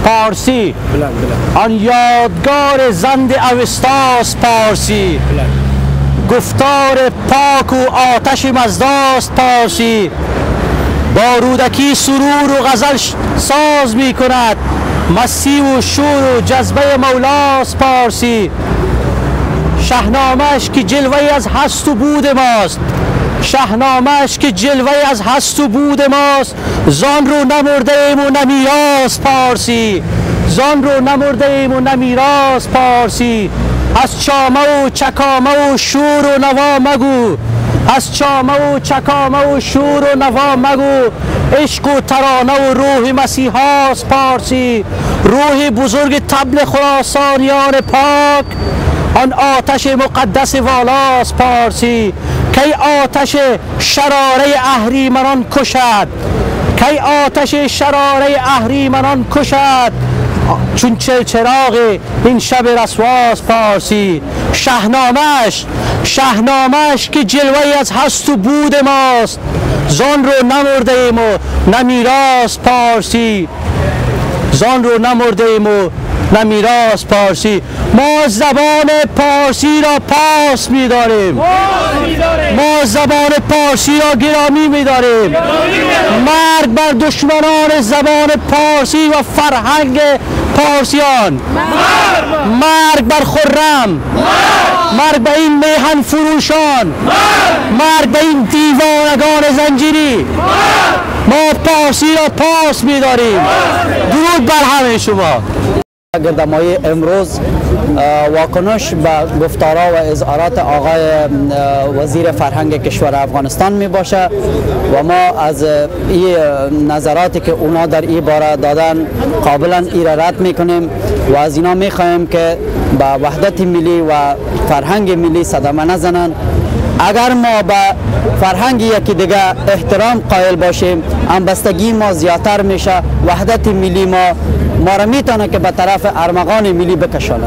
پارسی. آن یادگار زند اوستاست پارسی. گفتار پاک و آتش مزداست پارسی. با رودکی سرور و غزل ساز می کند، مستی و شور و جذبه مولاست پارسی. شاهنامه‌اش که جلوه‌ای از هست و بود ماست، شاهنامه‌اش که جلوه‌ای از هست و بود ماست. زان رو نمرده ایم و نمیراست پارسی، زان رو نمرده ایم و نمیراست پارسی. از چامه و چکامه و شور و نوا مگو، از چامه و چکامه و شور و نوا مگو. عشق و ترانه و روح مسیحاست پارسی. روح بزرگ طبل خراسانیان پاک، آن آتش مقدس والاست پارسی. کی آتش شراره اهریمنان کشد، کی آتش شراره اهریمنان کشد. چون چراغ این شب رسواست پارسی. شاهنامه‌اش که جلوه‌ای از هست و بود ماست، زان رو نمرده ایم و نمیراست پارسی، زان رو نمرده ایم و نمیراست پارسی. ما زبان پارسی را پاس می‌داریم، ما زبان پارسی را گرامی می‌داریم. مرگ بر دشمنان زبان پارسی و فرهنگ پارسیان، مرگ بر خرم، مرگ به این میهن فروشان، مرگ به این دیوانگان زنجیری. ما پارسی را پاس می‌داریم. درود بر همه شما. گردمایی امروز واکنش به گفتارها و اظهارات آقای وزیر فرهنگ کشور افغانستان می باشه و ما از این نظراتی که اونا در این باره دادن قابلا ای را رد می کنیم و از اینا می خواهیم که به وحدت ملی و فرهنگ ملی صدمه نزنند. اگر ما به فرهنگ یکی دیگه احترام قائل باشیم، همبستگی ما زیادتر میشه، وحدت ملی ما را میتونه که به طرف ارمغان ملی بکشانه.